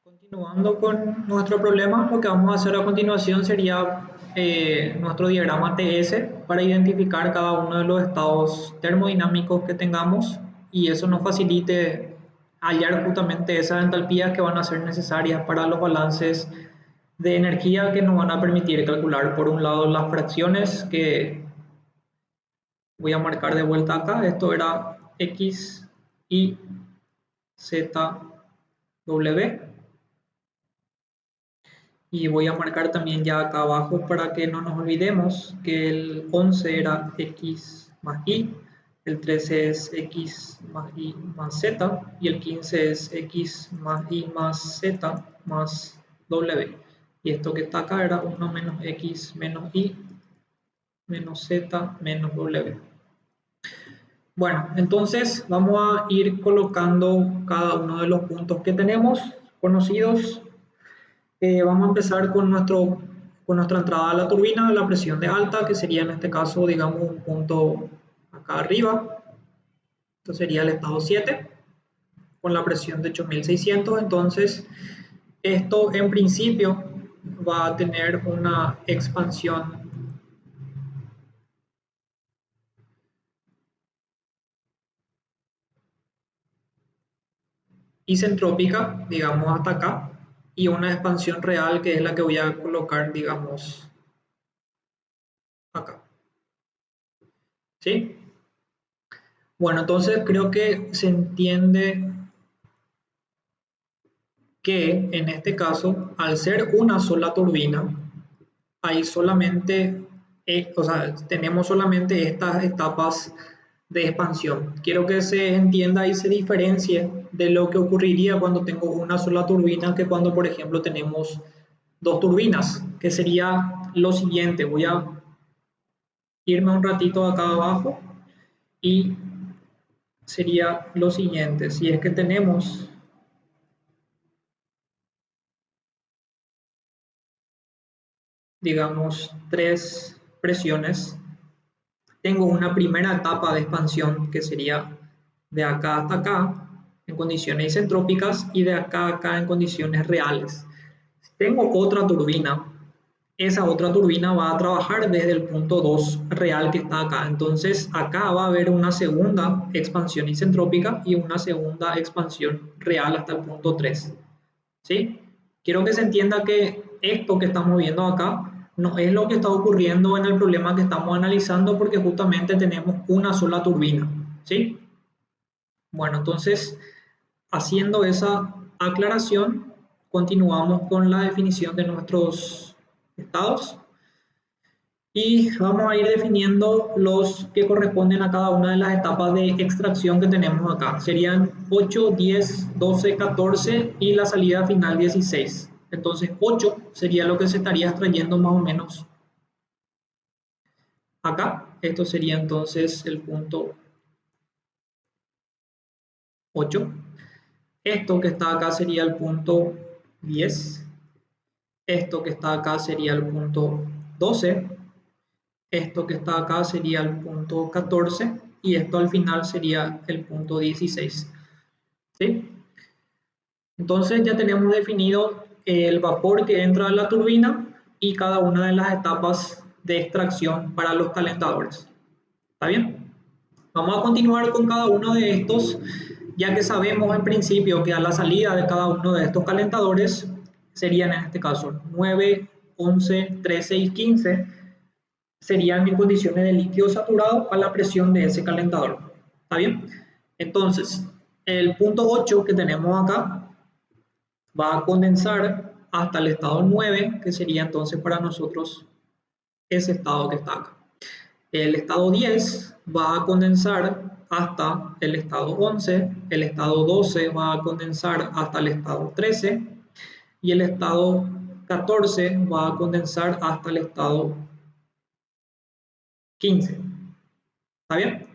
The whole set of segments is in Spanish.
Continuando con nuestro problema, lo que vamos a hacer a continuación sería nuestro diagrama TS para identificar cada uno de los estados termodinámicos que tengamos y eso nos facilite hallar justamente esas entalpías que van a ser necesarias para los balances de energía que nos van a permitir calcular por un lado las fracciones que voy a marcar de vuelta acá. Esto era X, Y, Z, W. Y voy a marcar también ya acá abajo para que no nos olvidemos que el 11 era X más Y, el 13 es X más Y más Z y el 15 es X más Y más Z más W. Y esto que está acá era 1 menos X menos Y menos Z menos W. Bueno, entonces vamos a ir colocando cada uno de los puntos que tenemos conocidos. Vamos a empezar con nuestra entrada a la turbina, la presión de alta, que sería en este caso, digamos, un punto acá arriba. Esto sería el estado 7, con la presión de 8600. Entonces, esto en principio va a tener una expansión isentrópica, digamos, hasta acá, y una expansión real que es la que voy a colocar, digamos, acá. ¿Sí? Bueno, entonces creo que se entiende que en este caso, al ser una sola turbina, hay solamente, o sea, tenemos solamente estas etapas de expansión. Quiero que se entienda y se diferencie de lo que ocurriría cuando tengo una sola turbina que cuando, por ejemplo, tenemos dos turbinas, que sería lo siguiente. Voy a irme un ratito acá abajo y sería lo siguiente. Si es que tenemos digamos, tres presiones, tengo una primera etapa de expansión que sería de acá hasta acá en condiciones isentrópicas y de acá a acá en condiciones reales. Si tengo otra turbina, esa otra turbina va a trabajar desde el punto 2 real que está acá. Entonces acá va a haber una segunda expansión isentrópica y una segunda expansión real hasta el punto 3. ¿Sí? Quiero que se entienda que esto que estamos viendo acá no es lo que está ocurriendo en el problema que estamos analizando porque justamente tenemos una sola turbina. ¿Sí? Bueno, entonces, haciendo esa aclaración, continuamos con la definición de nuestros estados y vamos a ir definiendo los que corresponden a cada una de las etapas de extracción que tenemos acá. Serían 8, 10, 12, 14 y la salida final 16. Entonces 8 sería lo que se estaría extrayendo más o menos acá. Esto sería entonces el punto 8. Esto que está acá sería el punto 10. Esto que está acá sería el punto 12. Esto que está acá sería el punto 14 y esto al final sería el punto 16. ¿Sí? Entonces ya tenemos definido el vapor que entra a la turbina y cada una de las etapas de extracción para los calentadores. ¿Está bien? Vamos a continuar con cada uno de estos, ya que sabemos en principio que a la salida de cada uno de estos calentadores serían en este caso 9, 11, 13 y 15 serían en condiciones de líquido saturado a la presión de ese calentador. ¿Está bien? Entonces, el punto 8 que tenemos acá va a condensar hasta el estado 9, que sería entonces para nosotros ese estado que está acá. El estado 10 va a condensar hasta el estado 11, el estado 12 va a condensar hasta el estado 13 y el estado 14 va a condensar hasta el estado 15. ¿Está bien?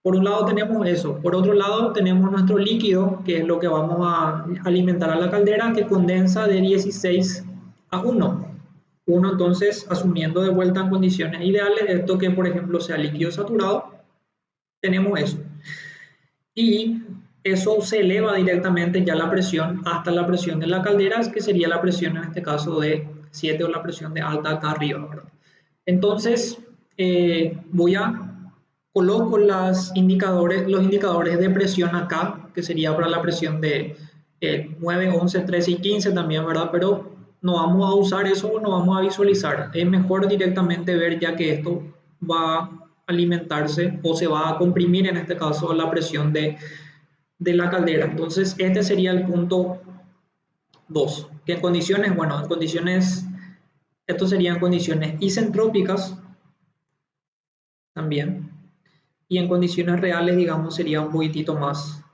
Por un lado tenemos eso. Por otro lado tenemos nuestro líquido, que es lo que vamos a alimentar a la caldera, que condensa de 16 a 1. 1 entonces, asumiendo de vuelta en condiciones ideales, esto que por ejemplo sea líquido saturado, tenemos eso. Y eso se eleva directamente ya la presión hasta la presión de la caldera, que sería la presión en este caso de 7 o la presión de alta acá arriba, ¿verdad? Entonces, coloco los indicadores de presión acá, que sería para la presión de 9, 11, 13 y 15 también, ¿verdad? Pero no vamos a usar eso, no vamos a visualizar. Es mejor directamente ver ya que esto va a alimentarse o se va a comprimir en este caso la presión de la caldera. Entonces, este sería el punto 2, que en condiciones, bueno, en condiciones, esto serían condiciones isentrópicas también, y en condiciones reales, digamos, sería un poquitito más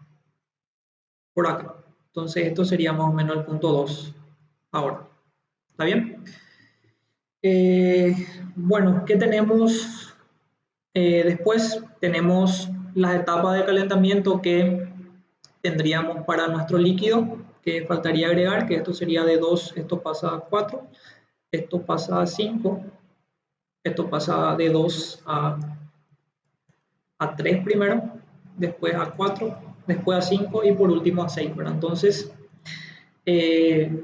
por acá. Entonces, esto sería más o menos el punto 2 ahora. ¿Está bien? Bueno, ¿qué tenemos después? Tenemos las etapas de calentamiento que tendríamos para nuestro líquido, que faltaría agregar, que esto sería de 2, esto pasa a 4, esto pasa a 5, esto pasa de 2 a 3 primero, después a 4, después a 5 y por último a 6, ¿verdad? Entonces,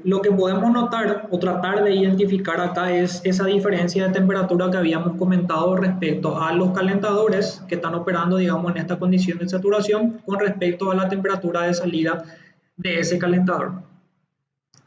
lo que podemos notar o tratar de identificar acá es esa diferencia de temperatura que habíamos comentado respecto a los calentadores que están operando, digamos, en esta condición de saturación con respecto a la temperatura de salida de ese calentador.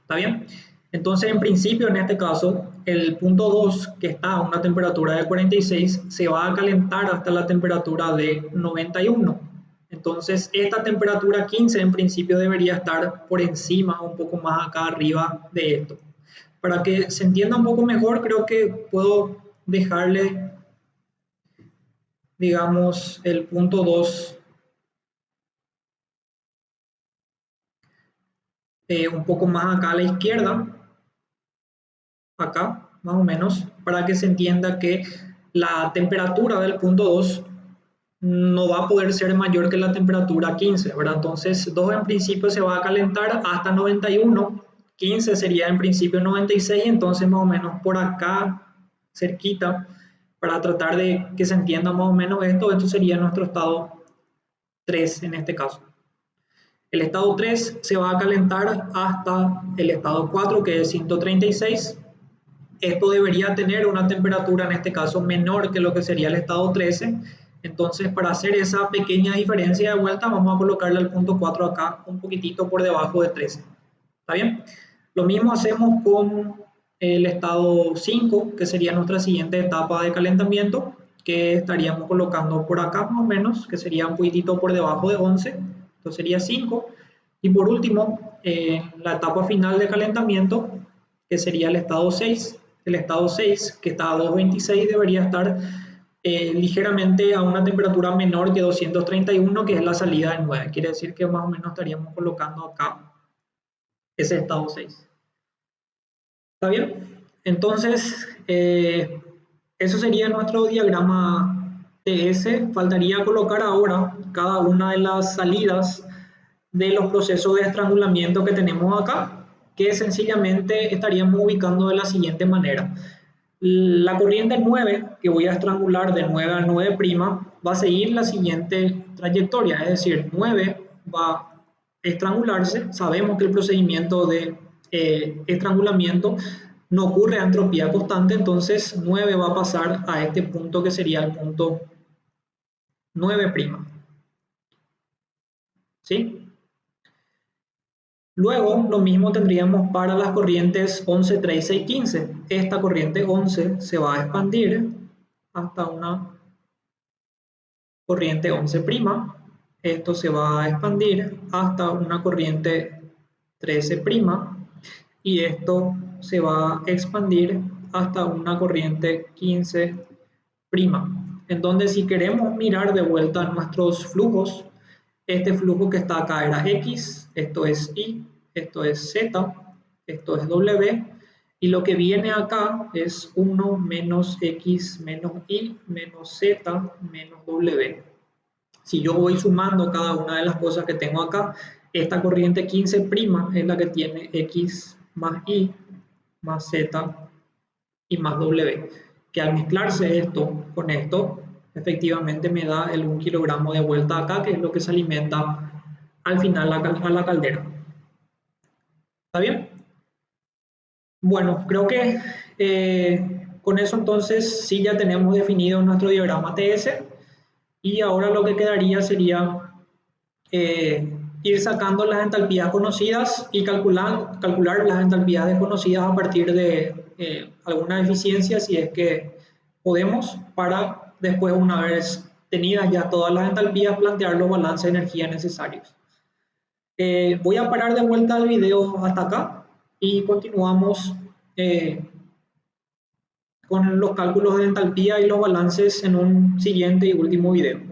¿Está bien? Entonces, en principio, en este caso, el punto 2, que está a una temperatura de 46, se va a calentar hasta la temperatura de 91. Entonces, esta temperatura 15 en principio debería estar por encima, un poco más acá arriba de esto. Para que se entienda un poco mejor, creo que puedo dejarle, digamos, el punto 2 un poco más acá a la izquierda, acá, más o menos, para que se entienda que la temperatura del punto 2 no va a poder ser mayor que la temperatura 15, ¿verdad? Entonces, 2 en principio se va a calentar hasta 91, 15 sería en principio 96, entonces más o menos por acá, cerquita, para tratar de que se entienda más o menos esto sería nuestro estado 3 en este caso. El estado 3 se va a calentar hasta el estado 4, que es 136. Esto debería tener una temperatura en este caso menor que lo que sería el estado 13. Entonces, para hacer esa pequeña diferencia de vuelta, vamos a colocarle el punto 4 acá un poquitito por debajo de 13. ¿Está bien? Lo mismo hacemos con el estado 5, que sería nuestra siguiente etapa de calentamiento, que estaríamos colocando por acá más o menos, que sería un poquitito por debajo de 11. Entonces sería 5. Y por último, la etapa final de calentamiento, que sería el estado 6. El estado 6, que está a 226, debería estar ligeramente a una temperatura menor que 231, que es la salida de 9. Quiere decir que más o menos estaríamos colocando acá ese estado 6. ¿Está bien? Entonces, eso sería nuestro diagrama TS. Faltaría colocar ahora cada una de las salidas de los procesos de estrangulamiento que tenemos acá, que sencillamente estaríamos ubicando de la siguiente manera. La corriente 9, que voy a estrangular de 9 a 9', va a seguir la siguiente trayectoria, es decir, 9 va a estrangularse. Sabemos que el procedimiento de estrangulamiento no ocurre a entropía constante, entonces 9 va a pasar a este punto que sería el punto 9'. ¿Sí? Luego, lo mismo tendríamos para las corrientes 11, 13 y 15. Esta corriente 11 se va a expandir hasta una corriente 11'. Esto se va a expandir hasta una corriente 13'. Y esto se va a expandir hasta una corriente 15'. En donde si queremos mirar de vuelta nuestros flujos, este flujo que está acá era X, esto es Y, esto es Z, esto es W, y lo que viene acá es 1 menos X menos Y menos Z menos W. Si yo voy sumando cada una de las cosas que tengo acá, esta corriente 15' es la que tiene X más Y más Z y más W, que al mezclarse esto con esto, efectivamente me da el 1 kilogramo de vuelta acá, que es lo que se alimenta al final a la caldera. ¿Está bien? Bueno, creo que con eso entonces sí ya tenemos definido nuestro diagrama TS y ahora lo que quedaría sería ir sacando las entalpías conocidas y calcular las entalpías desconocidas a partir de alguna eficiencia si es que podemos para después, una vez tenidas ya todas las entalpías, plantear los balances de energía necesarios. Voy a parar de vuelta el video hasta acá y continuamos con los cálculos de entalpía y los balances en un siguiente y último video.